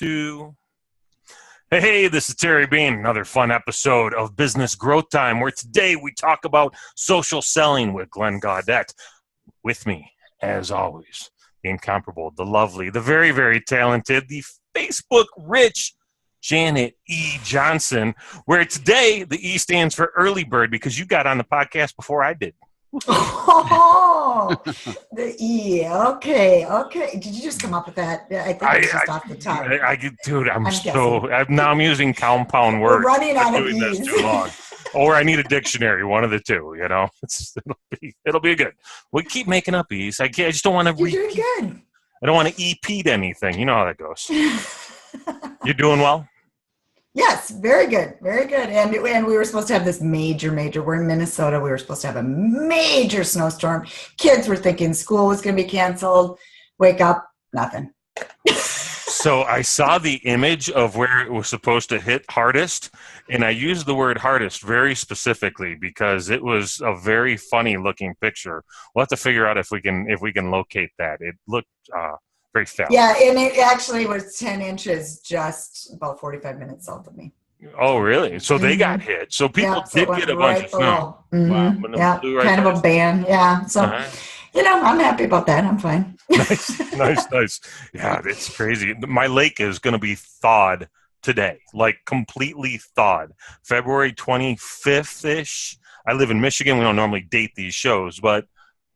2. Hey, this is Terry Bean, another fun episode of Business Growth Time, where today we talk about social selling with Glenn Gaudet. With me, as always, the incomparable, the lovely, the very, very talented, the Facebook rich Janet E. Johnson, where today the E stands for early bird because you got on the podcast before I did. Oh, the E. Okay. Did you just come up with that? I think it's just off the top. I'm using compound words. We're running out of E's. E's. Too long. Or I need a dictionary, one of the two, you know. It'll be good. We keep making up E's. I just don't want to You're doing good. I don't want to EP anything. You know how that goes. You doing well? Yes, very good. Very good. And we were supposed to have this major, we're in Minnesota. We were supposed to have a major snowstorm. Kids were thinking school was going to be canceled. Wake up, nothing. So I saw the image of where it was supposed to hit hardest, and I used the word hardest very specifically because it was a very funny looking picture. We'll have to figure out if we can locate that. It looked very fast. Yeah, and it actually was 10 inches just about 45 minutes south of me. Oh, really? So they got hit. So people did get a bunch of snow. Mm-hmm. Wow. Yeah, kind of a ban. Yeah. So, I'm happy about that. I'm fine. Nice. Yeah, it's crazy. My lake is going to be thawed today, like completely thawed. February 25th-ish. I live in Michigan. We don't normally date these shows, but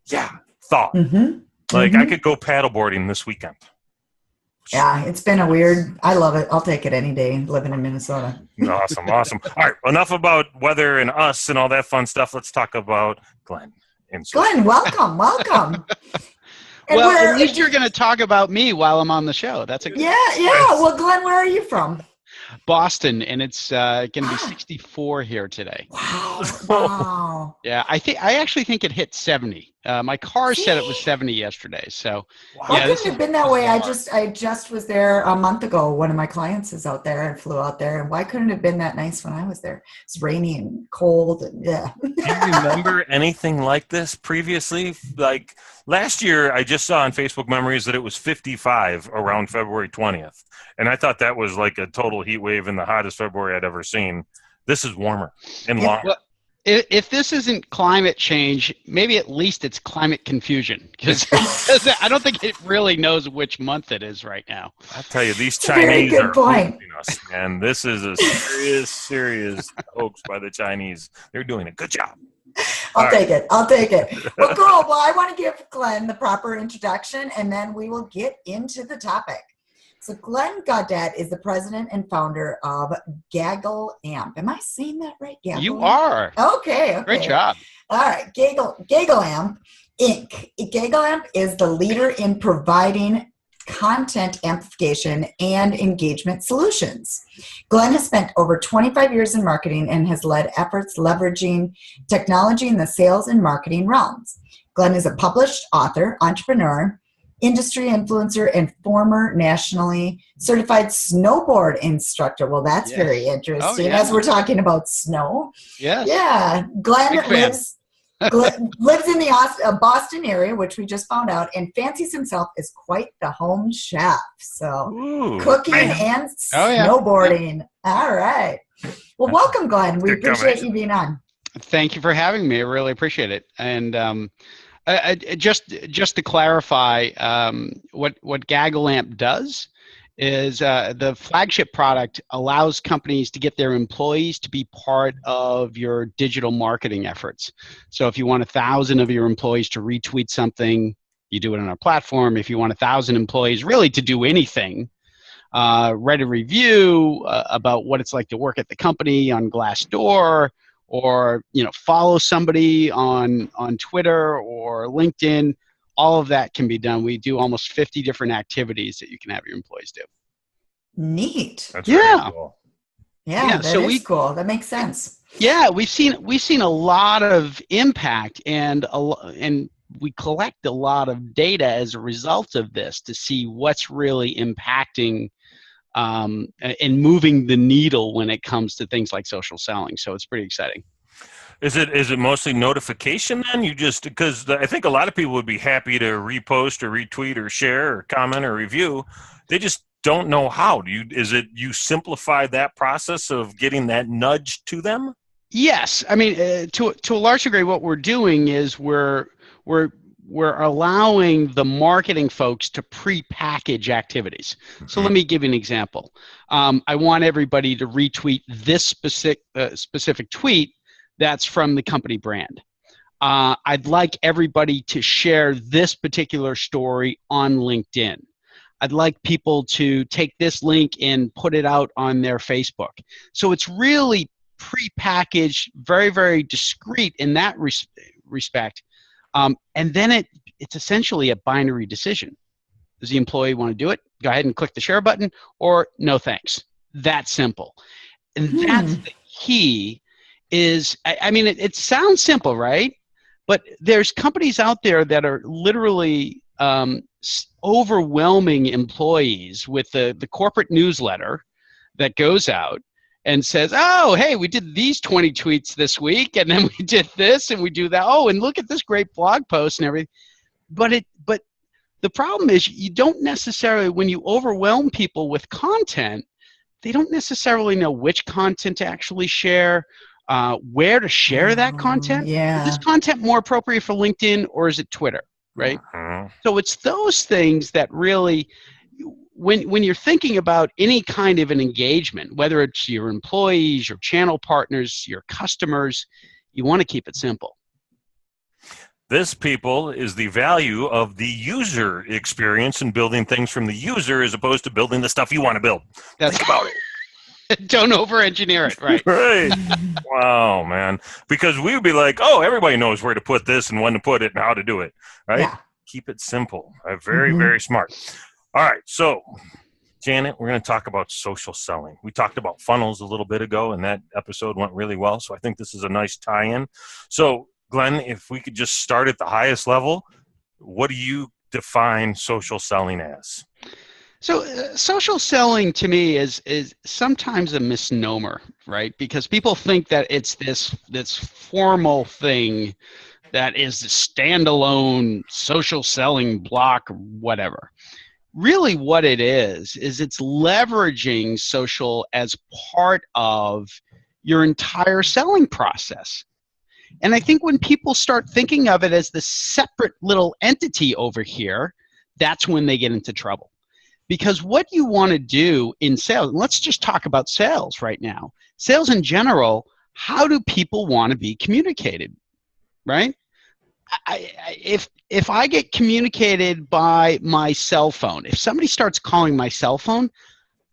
yeah, thawed. Mm-hmm. I could go paddleboarding this weekend. Yeah, it's been I love it. I'll take it any day living in Minnesota. Awesome. All right, enough about weather and us and all that fun stuff. Let's talk about Glenn. Glenn, welcome. Well, at least you're going to talk about me while I'm on the show. That's a good. Yeah. Well, Glenn, where are you from? Boston, and it's going to be 64 here today. Wow. Yeah, I actually think it hit 70. My car said it was 70 yesterday. So, Why couldn't it have been that way? I just was there a month ago. One of my clients is out there and flew out there. And why couldn't it have been that nice when I was there? It's rainy and cold. And yeah. Do you remember anything like this previously? Like last year, I just saw on Facebook Memories that it was 55 around February 20th. And I thought that was like a total heat wave in the hottest February I'd ever seen. This is warmer and longer. Well, if this isn't climate change, maybe at least it's climate confusion. Because I don't think it really knows which month it is right now. I tell you, these Chinese are point. us, and this is a serious hoax by the Chinese. They're doing a good job. I'll take it. Well, cool. Well, I want to give Glenn the proper introduction, and then we will get into the topic. So Glenn Gaudet is the president and founder of GaggleAMP. Am I saying that right? GaggleAMP? You are. Okay. Great job. All right. GaggleAMP Inc. GaggleAMP is the leader in providing content amplification and engagement solutions. Glenn has spent over 25 years in marketing and has led efforts leveraging technology in the sales and marketing realms. Glenn is a published author, entrepreneur, industry influencer, and former nationally certified snowboard instructor. Well, that's very interesting as we're talking about snow. Yes. Yeah. Glenn lives in the Boston area, which we just found out, and fancies himself as quite the home chef. So cooking and snowboarding. Yeah. All right. Well, welcome, Glenn. We appreciate you being on. Thank you for having me. I really appreciate it. And just to clarify, what GaggleAMP does is the flagship product allows companies to get their employees to be part of your digital marketing efforts. So if you want 1,000 of your employees to retweet something, you do it on our platform. If you want 1,000 employees really to do anything, write a review about what it's like to work at the company on Glassdoor, or follow somebody on Twitter or LinkedIn, all of that can be done. We do almost 50 different activities that you can have your employees do. Neat. That's really cool. Yeah, that is cool. That makes sense. Yeah, we've seen a lot of impact, and we collect a lot of data as a result of this to see what's really impacting and moving the needle when it comes to things like social selling. So it's pretty exciting. Is it mostly notification then? Because I think a lot of people would be happy to repost or retweet or share or comment or review. They just don't know how. Is it you simplify that process of getting that nudge to them? Yes, I mean to a large degree, what we're doing is we're allowing the marketing folks to pre-package activities. So let me give you an example. I want everybody to retweet this specific tweet that's from the company brand. I'd like everybody to share this particular story on LinkedIn. I'd like people to take this link and put it out on their Facebook. So it's really pre-packaged, very, very discreet in that respect. And then it's essentially a binary decision. Does the employee want to do it? Go ahead and click the share button, or no thanks. That simple. And that's the key is, I mean, it sounds simple, right? But there's companies out there that are literally overwhelming employees with the corporate newsletter that goes out and says, oh, hey, we did these 20 tweets this week, and then we did this, and we do that. Oh, and look at this great blog post and everything. But the problem is you don't necessarily, when you overwhelm people with content, they don't necessarily know which content to actually share, where to share that content. Yeah. Is this content more appropriate for LinkedIn, or is it Twitter, right? So it's those things that really, when you're thinking about any kind of an engagement, whether it's your employees, your channel partners, your customers, you want to keep it simple. This, people, is the value of the user experience and building things from the user as opposed to building the stuff you want to build. Think about it. Don't over-engineer it, right? Right. Wow, man. Because we would be like, oh, everybody knows where to put this and when to put it and how to do it, right? Yeah. Keep it simple. Very, very smart. All right. So, Janet, we're going to talk about social selling. We talked about funnels a little bit ago, and that episode went really well. So I think this is a nice tie-in. So, Glenn, if we could just start at the highest level, what do you define social selling as? So social selling to me is sometimes a misnomer, right? Because people think that it's this formal thing that is the standalone social selling block, whatever. Really what it is it's leveraging social as part of your entire selling process. And I think when people start thinking of it as the separate little entity over here, that's when they get into trouble. Because what you want to do in sales, and let's just talk about sales right now. Sales in general, how do people want to be communicated, right? If I get communicated by my cell phone, if somebody starts calling my cell phone,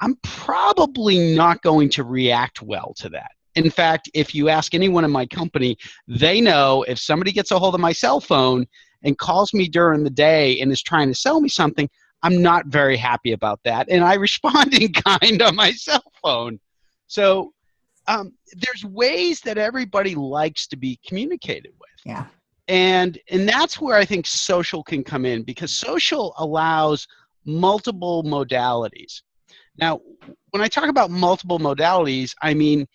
I'm probably not going to react well to that. In fact, if you ask anyone in my company, they know if somebody gets a hold of my cell phone and calls me during the day and is trying to sell me something, I'm not very happy about that, and I respond in kind on my cell phone. So there's ways that everybody likes to be communicated with. Yeah. And that's where I think social can come in, because social allows multiple modalities. Now, when I talk about multiple modalities, I mean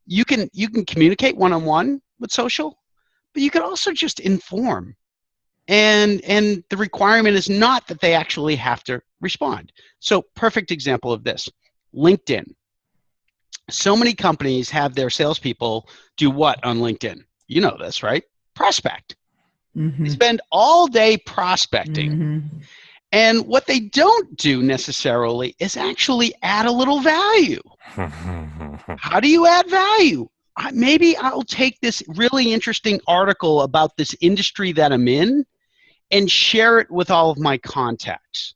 you can communicate one-on-one with social, but you can also just inform. And the requirement is not that they actually have to respond. So perfect example of this, LinkedIn. So many companies have their salespeople do what on LinkedIn? You know this, right? Prospect. They spend all day prospecting. And what they don't do necessarily is actually add a little value. How do you add value? Maybe I'll take this really interesting article about this industry that I'm in and share it with all of my contacts.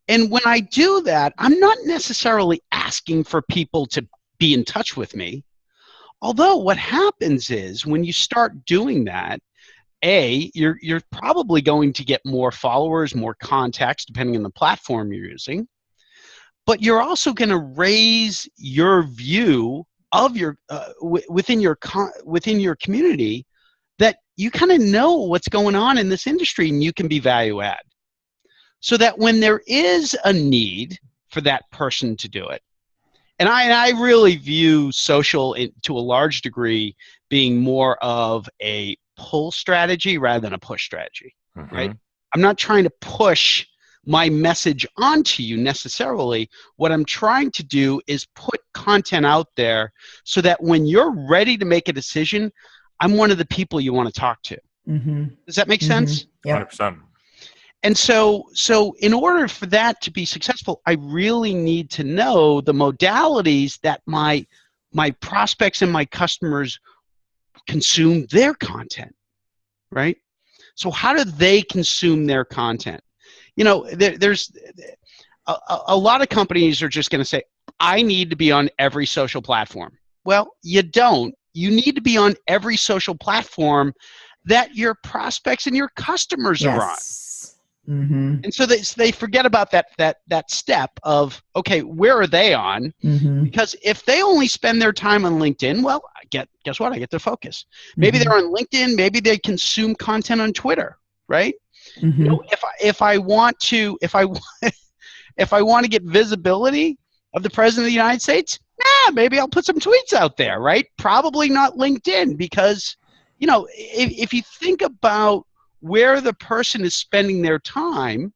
And when I do that, I'm not necessarily asking for people to be in touch with me. Although what happens is when you start doing that, you're probably going to get more followers, more contacts, depending on the platform you're using. But you're also going to raise your view of your within your community, that you kind of know what's going on in this industry, and you can be value add. So that when there is a need for that person to do it, and I really view social to a large degree being more of a pull strategy rather than a push strategy, right? I'm not trying to push my message onto you necessarily. What I'm trying to do is put content out there so that when you're ready to make a decision, I'm one of the people you want to talk to. Does that make sense? Yep. 100%. And so in order for that to be successful, I really need to know the modalities that my prospects and my customers consume their content, right? So how do they consume their content? You know, there's a lot of companies are just going to say, I need to be on every social platform. Well, you don't. You need to be on every social platform that your prospects and your customers are on. And so they forget about that step of, okay, where are they on? Because if they only spend their time on LinkedIn, well, guess what? I get to focus. Maybe they're on LinkedIn. Maybe they consume content on Twitter, right? You know, if I want to get visibility of the President of the United States, maybe I'll put some tweets out there, right? Probably not LinkedIn, because, you know, if you think about where the person is spending their time,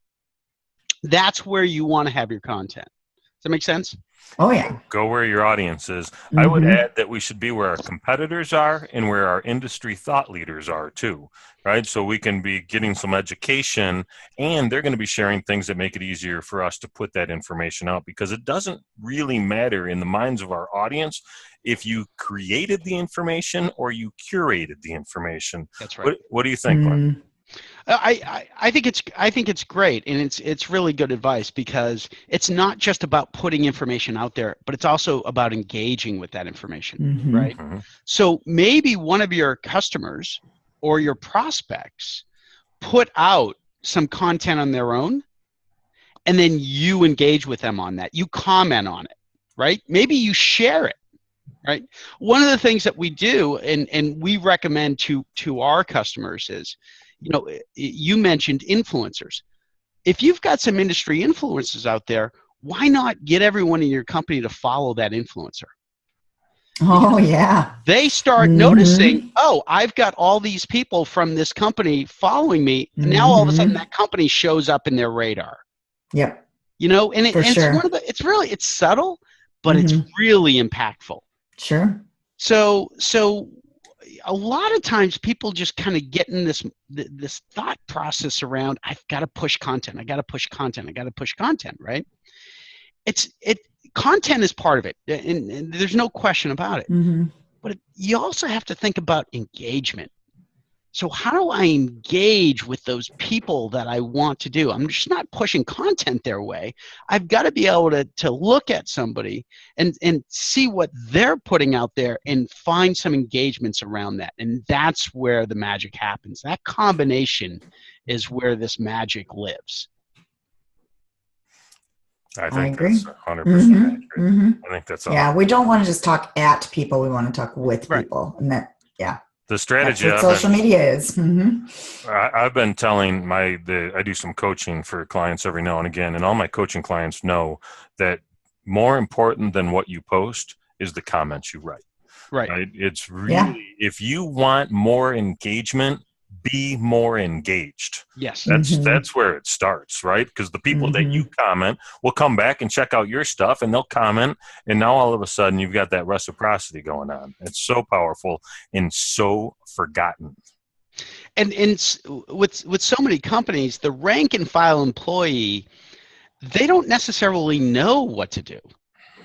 that's where you want to have your content. Does that make sense? Oh, yeah. Go where your audience is. I would add that we should be where our competitors are and where our industry thought leaders are too, right? So we can be getting some education, and they're going to be sharing things that make it easier for us to put that information out, because it doesn't really matter in the minds of our audience if you created the information or you curated the information. That's right. What do you think, Glenn? I think it's great, and it's really good advice, because it's not just about putting information out there, but it's also about engaging with that information, right? So maybe one of your customers or your prospects put out some content on their own, and then you engage with them on that. You comment on it, right? Maybe you share it, right? One of the things that we do, and we recommend to our customers is, you know, you mentioned influencers. If you've got some industry influencers out there, why not get everyone in your company to follow that influencer? Oh, yeah. They start noticing, oh, I've got all these people from this company following me. And now all of a sudden that company shows up in their radar. Yep. You know, and sure. it's subtle, but it's really impactful. Sure. So a lot of times people just kind of get in this thought process around, I've got to push content. I got to push content. I got to push content, right? Content is part of it, and there's no question about it. But you also have to think about engagement. So how do I engage with those people that I want to do? I'm just not pushing content their way. I've got to be able to look at somebody and see what they're putting out there and find some engagements around that. And that's where the magic happens. That combination is where this magic lives. I agree. That's 100% accurate. I think that's all. Yeah, we don't want to just talk at people. We want to talk with people. And that, yeah. The strategy that's what social media is. I've been telling I do some coaching for clients every now and again, and all my coaching clients know that more important than what you post is the comments you write. Right? It's really, if you want more engagement, be more engaged. Yes. That's where it starts, right? Because the people that you comment will come back and check out your stuff, and they'll comment, and now all of a sudden you've got that reciprocity going on. It's so powerful and so forgotten. And with so many companies, the rank and file employee, they don't necessarily know what to do,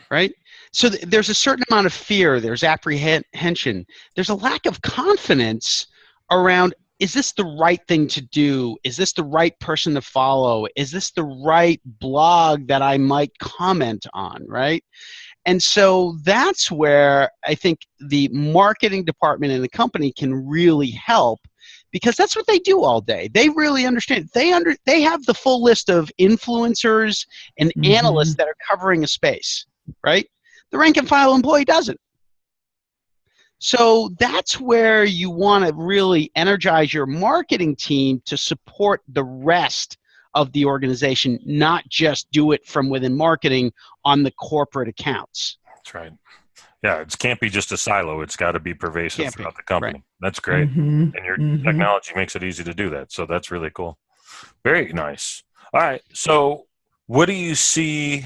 right? So there's a certain amount of fear, there's apprehension, there's a lack of confidence around, is this the right thing to do? Is this the right person to follow? Is this the right blog that I might comment on, right? And so that's where I think the marketing department in the company can really help, because that's what they do all day. They really understand. They have the full list of influencers and analysts that are covering a space, right? The rank and file employee doesn't. So that's where you want to really energize your marketing team to support the rest of the organization, not just do it from within marketing on the corporate accounts. That's right. Yeah, it can't be just a silo. It's got to be pervasive throughout the company. Right. That's great. And your technology makes it easy to do that. So that's really cool. Very nice. All right. So what do you see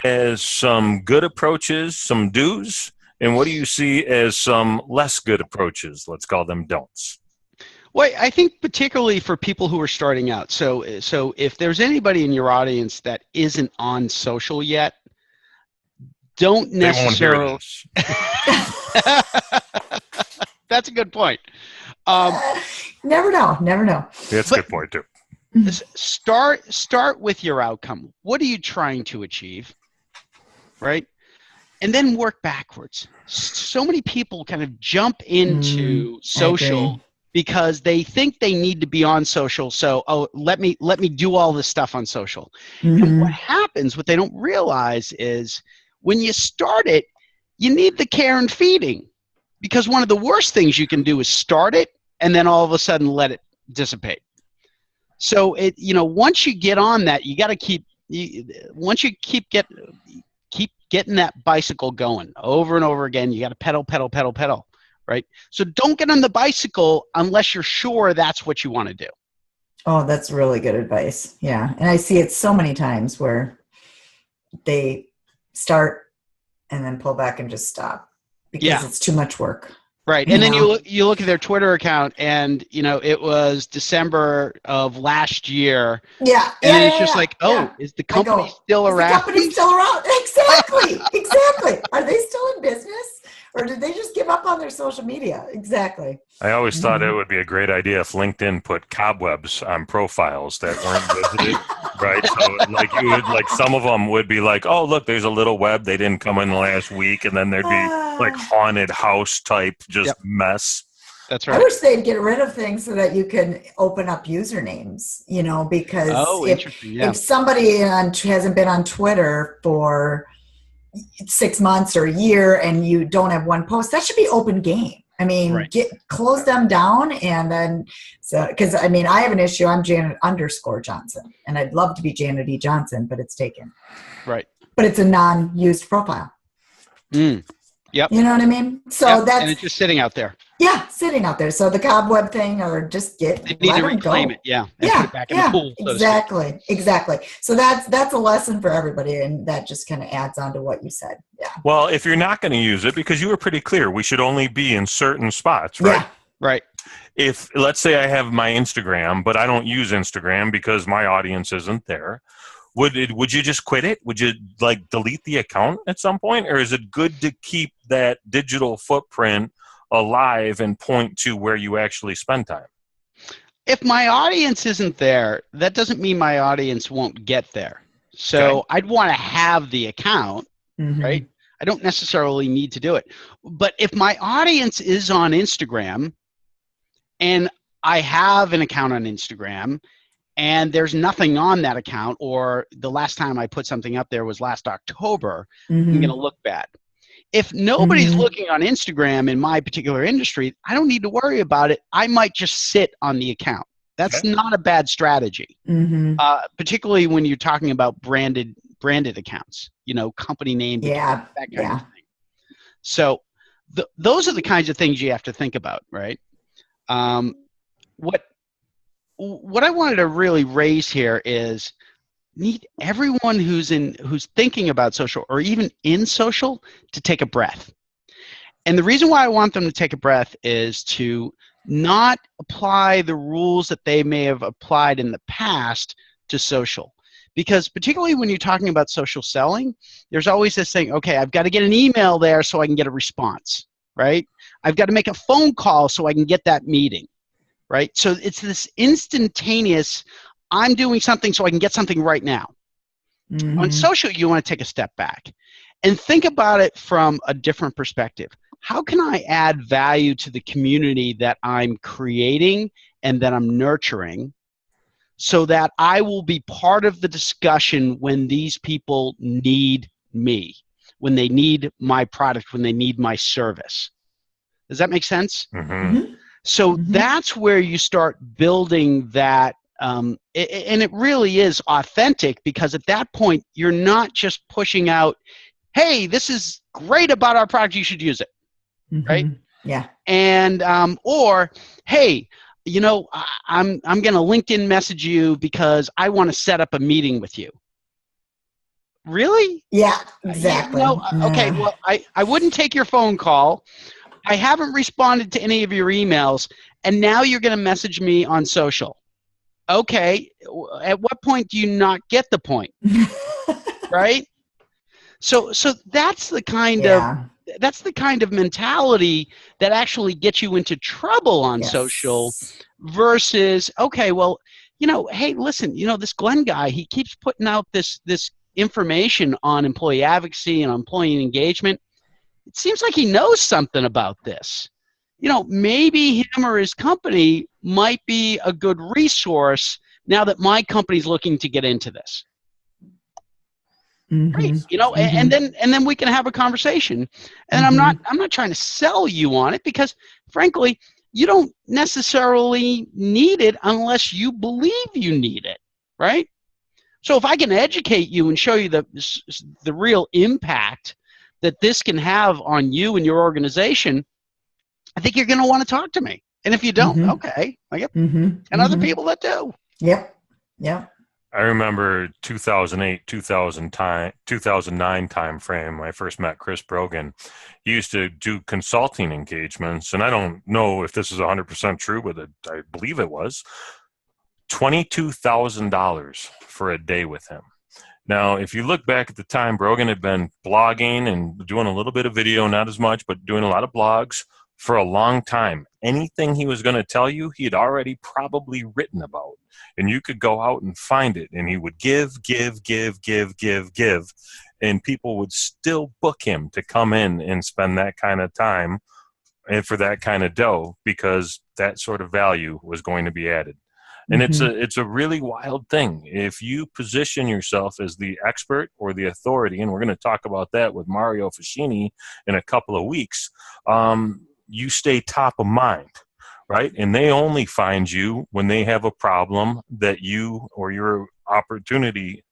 as some good approaches, some do's, and what do you see as some less good approaches? Let's call them don'ts. Well, I think particularly for people who are starting out. So if there's anybody in your audience that isn't on social yet, don't necessarily. They won't hear this. That's a good point. Never know. That's a good point too. Start with your outcome. What are you trying to achieve, right? And then work backwards. So many people kind of jump into social because they think they need to be on social. So, let me do all this stuff on social. And what happens, what they don't realize is when you start it, you need the care and feeding, because one of the worst things you can do is start it and then all of a sudden let it dissipate. So once you get on that, you got to keep getting that bicycle going over and over again. You got to pedal, right? So don't get on the bicycle unless you're sure that's what you want to do. Oh, that's really good advice. Yeah. And I see it so many times where they start and then pull back and just stop because it's too much work. Right. And then you look at their Twitter account and, it was December of last year. Yeah. And then it's just like, is the company still around? The company still around? Exactly. Are they still in business? Or did they just give up on their social media? Exactly. I always thought it would be a great idea if LinkedIn put cobwebs on profiles that weren't visited, right? So some of them would be like, oh, look, there's a little web. They didn't come in the last week. And then there'd be like haunted house type mess. That's right. I wish they'd get rid of things so that you can open up usernames, because if somebody hasn't been on Twitter for 6 months or a year and you don't have one post, that should be open game. I mean, close them down. And then, because I have an issue. I'm Janet _Johnson and I'd love to be Janet E. Johnson, but it's taken. Right. But it's a non-used profile. Yep. You know what I mean? So and it's just sitting out there. Yeah, sitting out there. So the cobweb thing, or just they need to reclaim it. Yeah. And put it back in the pool. Exactly. So that's a lesson for everybody, and that just kind of adds on to what you said. Yeah. Well, if you're not going to use it, because you were pretty clear, we should only be in certain spots, right? Yeah. Right. If let's say I have my Instagram, but I don't use Instagram because my audience isn't there. Would you just quit it? Would you delete the account at some point? Or is it good to keep that digital footprint alive and point to where you actually spend time? If my audience isn't there, that doesn't mean my audience won't get there. So I'd want to have the account, right? I don't necessarily need to do it. But if my audience is on Instagram and I have an account on Instagram and there's nothing on that account, or the last time I put something up there was last October, I'm going to look bad. If nobody's looking on Instagram in my particular industry, I don't need to worry about it. I might just sit on the account. That's not a bad strategy, particularly when you're talking about branded accounts, company name, that kind of thing. So those are the kinds of things you have to think about, right? What I wanted to really raise here is need everyone who's thinking about social or even in social to take a breath. And the reason why I want them to take a breath is to not apply the rules that they may have applied in the past to social. Because particularly when you're talking about social selling, there's always this thing, okay, I've got to get an email there so I can get a response, right? I've got to make a phone call so I can get that meeting, right? So it's this instantaneous, I'm doing something so I can get something right now. On social, you want to take a step back and think about it from a different perspective. How can I add value to the community that I'm creating and that I'm nurturing so that I will be part of the discussion when these people need me, when they need my product, when they need my service? Does that make sense? So that's where you start building that. And it really is authentic, because at that point, you're not just pushing out, hey, this is great about our product, you should use it, right? Yeah. And, or, hey, I'm going to LinkedIn message you because I want to set up a meeting with you. Really? Yeah, exactly. Okay, well, I wouldn't take your phone call. I haven't responded to any of your emails, and now you're going to message me on social. Okay, at what point do you not get the point? Right? So that's the kind of mentality that actually gets you into trouble on social versus, okay, well, hey, listen, this Glenn guy, he keeps putting out this information on employee advocacy and employee engagement. It seems like he knows something about this. Maybe him or his company might be a good resource now that my company's looking to get into this. Great, and then we can have a conversation. And I'm not trying to sell you on it because, frankly, you don't necessarily need it unless you believe you need it, right? So if I can educate you and show you the real impact that this can have on you and your organization, I think you're going to want to talk to me. And if you don't, okay, I get 10 other people that do. Yep. I remember 2008, 2009 time frame. I first met Chris Brogan. He used to do consulting engagements, and I don't know if this is 100% true, but I believe it was $22,000 for a day with him. Now, if you look back at the time, Brogan had been blogging and doing a little bit of video, not as much, but doing a lot of blogs for a long time. Anything he was going to tell you, he had already probably written about. And you could go out and find it. And he would give. And people would still book him to come in and spend that kind of time and for that kind of dough because that sort of value was going to be added. And it's a really wild thing. If you position yourself as the expert or the authority, and we're going to talk about that with Mario Fascini in a couple of weeks, you stay top of mind, right? And they only find you when they have a problem that you or your opportunity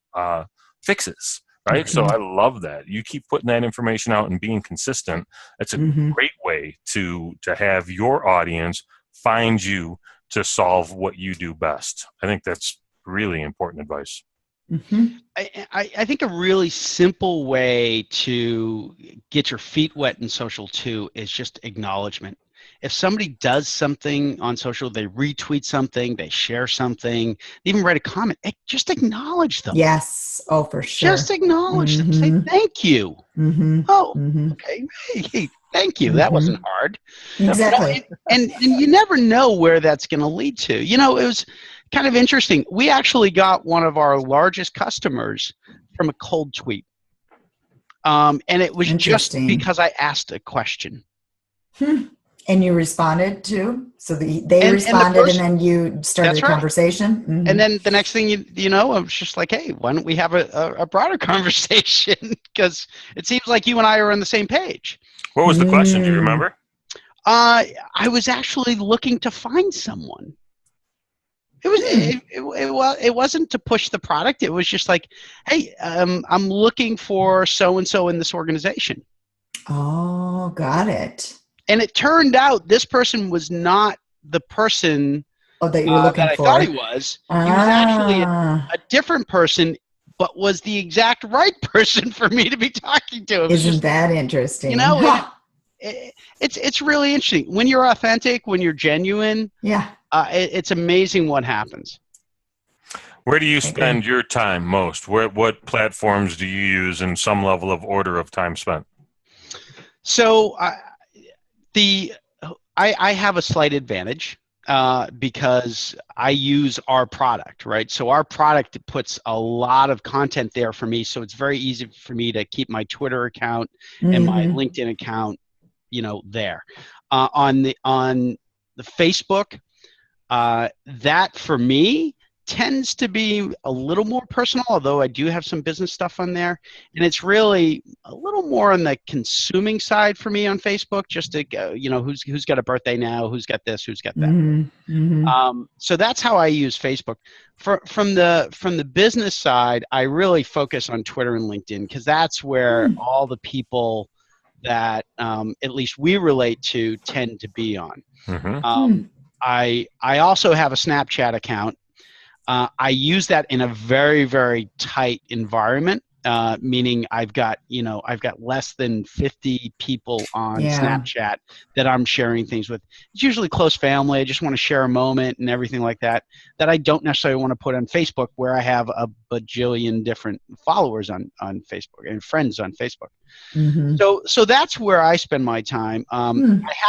fixes, right? So I love that. You keep putting that information out and being consistent. It's a great way to have your audience find you to solve what you do best. I think that's really important advice. I think a really simple way to get your feet wet in social too is just acknowledgement. If somebody does something on social, they retweet something, they share something, they even write a comment, just acknowledge them. Yes. Oh, for sure. Just acknowledge them. Say thank you. Okay. Hey, thank you. That wasn't hard. Exactly. And you never know where that's going to lead to. It was kind of interesting. We actually got one of our largest customers from a cold tweet. And it was just because I asked a question. And you responded too? So they responded and then you started a conversation? And then the next thing you know, I was just like, hey, why don't we have a broader conversation? Because it seems like you and I are on the same page. What was the question? Do you remember? I was actually looking to find someone. It wasn't to push the product. It was just like, hey, I'm looking for so-and-so in this organization. Oh, got it. And it turned out this person was not the person that you were looking that I for. thought he was. He was actually a different person, but was the exact right person for me to be talking to. Isn't that interesting? It's really interesting. When you're authentic, when you're genuine, it's amazing what happens. Where do you spend your time most? What platforms do you use in some level of order of time spent? So I have a slight advantage because I use our product, right? So our product puts a lot of content there for me, so it's very easy for me to keep my Twitter account and my LinkedIn account, there. On the Facebook, that for me tends to be a little more personal, although I do have some business stuff on there. And it's really a little more on the consuming side for me on Facebook, just to go, who's got a birthday now, who's got this, who's got that. So that's how I use Facebook. From the business side, I really focus on Twitter and LinkedIn because that's where all the people that at least we relate to tend to be on. I also have a Snapchat account. I use that in a very, very tight environment, meaning I've got less than 50 people on Snapchat that I'm sharing things with. It's usually close family. I just want to share a moment and everything like that I don't necessarily want to put on Facebook, where I have a bajillion different followers on Facebook and friends on Facebook. Mm-hmm. So that's where I spend my time. I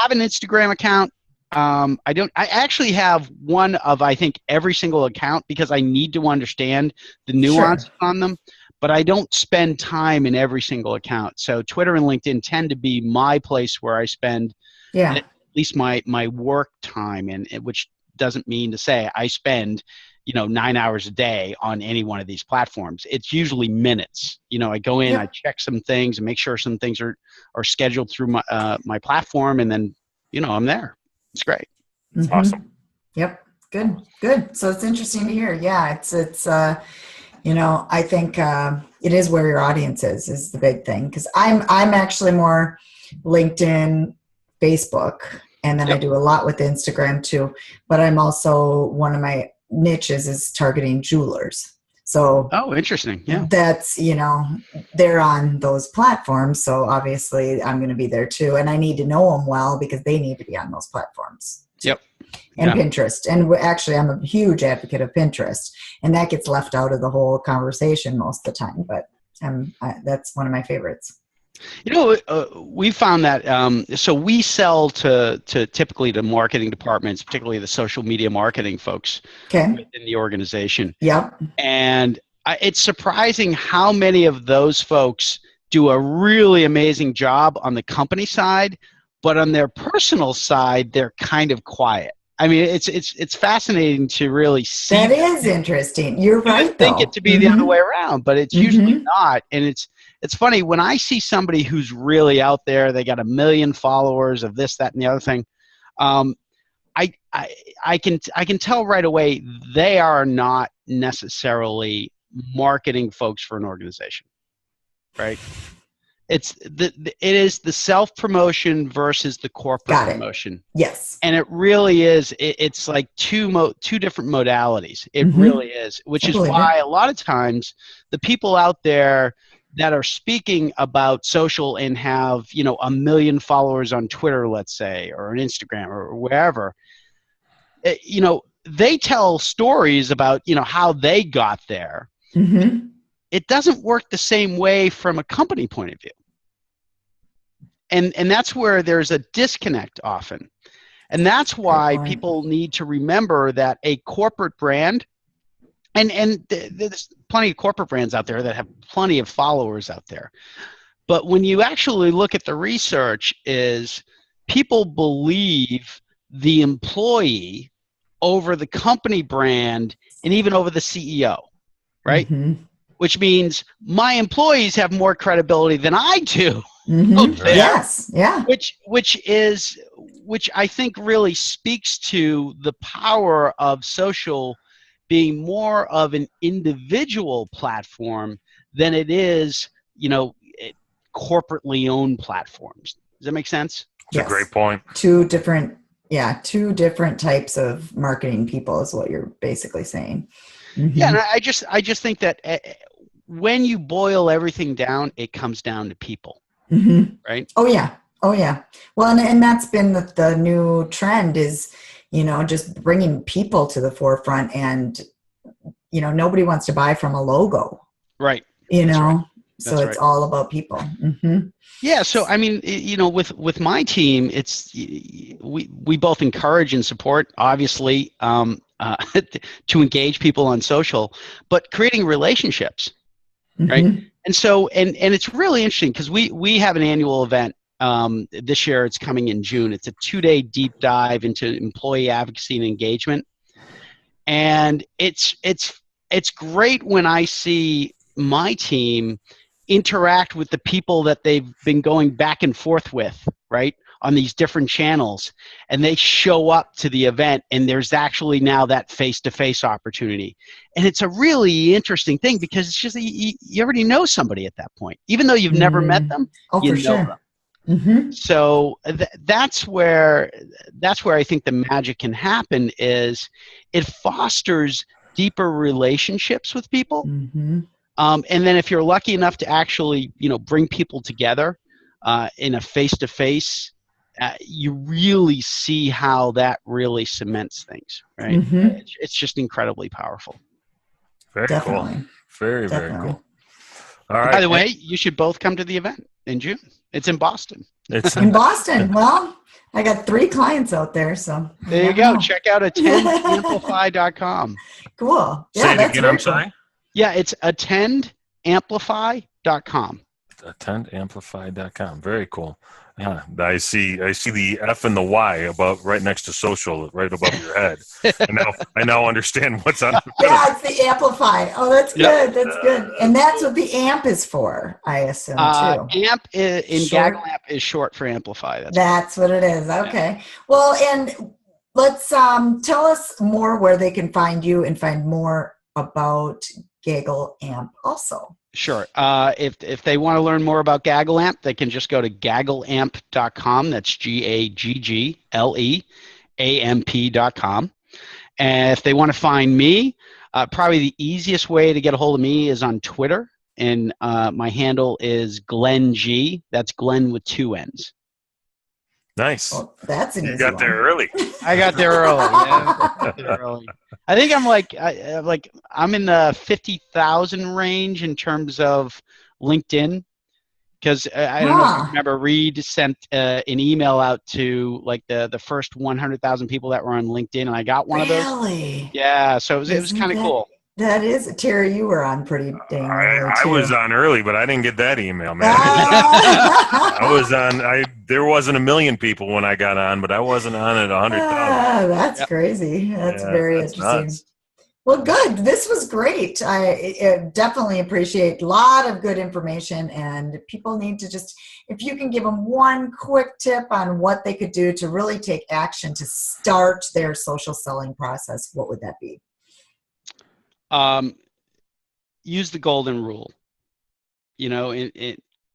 have an Instagram account. I actually have one of, I think, every single account, because I need to understand the nuance on them, but I don't spend time in every single account. So Twitter and LinkedIn tend to be my place where I spend at least my work time, which doesn't mean to say I spend 9 hours a day on any one of these platforms. It's usually minutes. I go in, I check some things and make sure some things are scheduled through my platform, and then I'm there. It's great. It's awesome. Yep. Good. So it's interesting to hear. Yeah. It's I think it is where your audience is the big thing. Cause I'm actually more LinkedIn, Facebook, and then I do a lot with Instagram too, but I'm also, one of my niches is targeting jewelers. So interesting. Yeah. That's, they're on those platforms. So obviously I'm going to be there too. And I need to know them well, because they need to be on those platforms. Yep. And Pinterest. And actually I'm a huge advocate of Pinterest, and that gets left out of the whole conversation most of the time, but that's one of my favorites. We found that, so we sell to typically to marketing departments, particularly the social media marketing folks within the organization. Yep. And it's surprising how many of those folks do a really amazing job on the company side, but on their personal side, they're kind of quiet. I mean, it's fascinating to really see. That is interesting. You're right. I think it to be the other way around, but it's usually not. And it's funny when I see somebody who's really out there. They got 1 million followers of this, that, and the other thing. I can tell right away they are not necessarily marketing folks for an organization, right? It is the self-promotion versus the corporate promotion. Yes. And it really is. It's like two different modalities. It really is, which is why a lot of times the people out there that are speaking about social and have 1 million followers on Twitter, let's say, or on Instagram or wherever, they tell stories about how they got there. It doesn't work the same way from a company point of view. And that's where there's a disconnect often. And that's why people need to remember that a corporate brand, and there's plenty of corporate brands out there that have plenty of followers out there. But when you actually look at the research, is people believe the employee over the company brand and even over the CEO, right? Which means my employees have more credibility than I do. Yes. Yeah. Which I think really speaks to the power of social being more of an individual platform than it is, corporately owned platforms. Does that make sense? That's a great point. Two different types of marketing people is what you're basically saying. Yeah, and I just think that when you boil everything down, it comes down to people, right? Oh yeah. Well, and that's been the new trend is, just bringing people to the forefront, and nobody wants to buy from a logo, right? So it's all about people. Yeah. So I mean, with my team, it's we both encourage and support, obviously, to engage people on social, but creating relationships, right? And so, and it's really interesting because we have an annual event. This year it's coming in June. It's a 2-day deep dive into employee advocacy and engagement. And it's great when I see my team interact with the people that they've been going back and forth with, right, on these different channels, and they show up to the event, and there's actually now that face-to-face opportunity. And it's a really interesting thing because it's just you already know somebody at that point, even though you've never met them. Oh, for sure. Mm-hmm. So that's where I think the magic can happen. Is it fosters deeper relationships with people, Mm-hmm. and then if you're lucky enough to actually bring people together in a face-to-face, you really see how that really cements things, right? Mm-hmm. It's just incredibly powerful. Very Definitely. cool. Very, very Definitely. cool. All right. By the way, you should both come to the event in June. It's in Boston. It's In Boston. Well, I got 3 clients out there, so There you go. Check out attendamplify.com. Cool. Say Yeah, it that's again, very I'm sorry. Yeah, it's attendamplify.com. Attendamplify.com. Very cool. Yeah, I see the F and the Y above, right next to social, right above your head. And now I now understand what's on. Yeah, it's the amplify. Oh, that's Yep. good. That's good. And that's what the AMP is for, I assume, too. AMP in Short? GaggleAMP is short for amplify. That's what it is. Okay. Well, and let's tell us more where they can find you and find more about GaggleAMP also. Sure. If they want to learn more about GaggleAMP, they can just go to GaggleAMP.com. That's GaggleAMP.com. And if they want to find me, probably the easiest way to get a hold of me is on Twitter. And my handle is Glenn G. That's Glenn with 2 N's. Nice. Well, that's an You easy got one. there early. I got there early. Yeah, I got there early. I think I'm I'm in the 50,000 range in terms of LinkedIn, because I don't know if you remember, Reed sent an email out to like the first 100,000 people that were on LinkedIn, and I got one of those. Really? Yeah, so it was kind of cool. That is, Terry, you were on pretty dang early, I too. was on early, but I didn't get that email, man. I was on. There wasn't 1 million people when I got on, but I wasn't on at 100,000. That's crazy. That's very interesting. Nuts. Well, good. This was great. I definitely appreciate a lot of good information, and people need to just, if you can give them one quick tip on what they could do to really take action to start their social selling process, what would that be? Use the golden rule.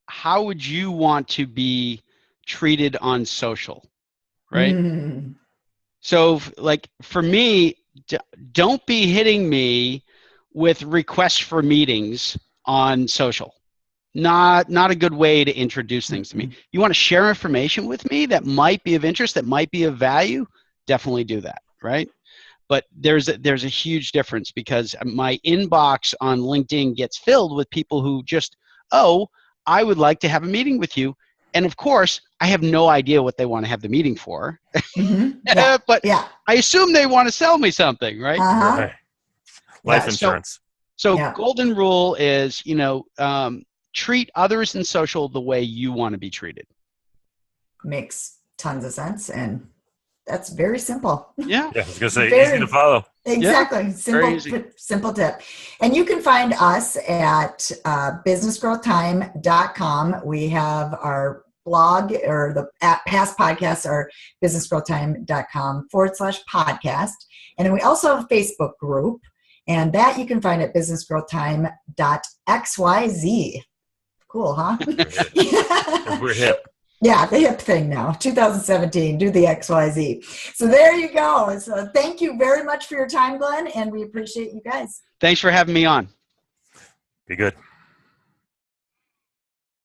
How would you want to be treated on social, right? Mm. So like for me, don't be hitting me with requests for meetings on social. Not a good way to introduce things to me. You want to share information with me that might be of interest, that might be of value, definitely do that, right? But there's a huge difference, because my inbox on LinkedIn gets filled with people who just, I would like to have a meeting with you. And of course, I have no idea what they want to have the meeting for. Mm-hmm. Yeah. But yeah. I assume they want to sell me something, right? Uh-huh. Right. Life insurance. So golden rule is, treat others in social the way you want to be treated. Makes tons of sense, and that's very simple. Yeah. I was going to say, easy to follow. Exactly. Yeah, Simple tip. And you can find us at businessgrowthtime.com. We have our blog, or the past podcasts are businessgrowthtime.com/podcast. And then we also have a Facebook group, and that you can find at businessgrowthtime.xyz. Cool, huh? We're hip. Yeah, the hip thing now, 2017, do the XYZ. So there you go. So thank you very much for your time, Glenn, and we appreciate you guys. Thanks for having me on. Be good.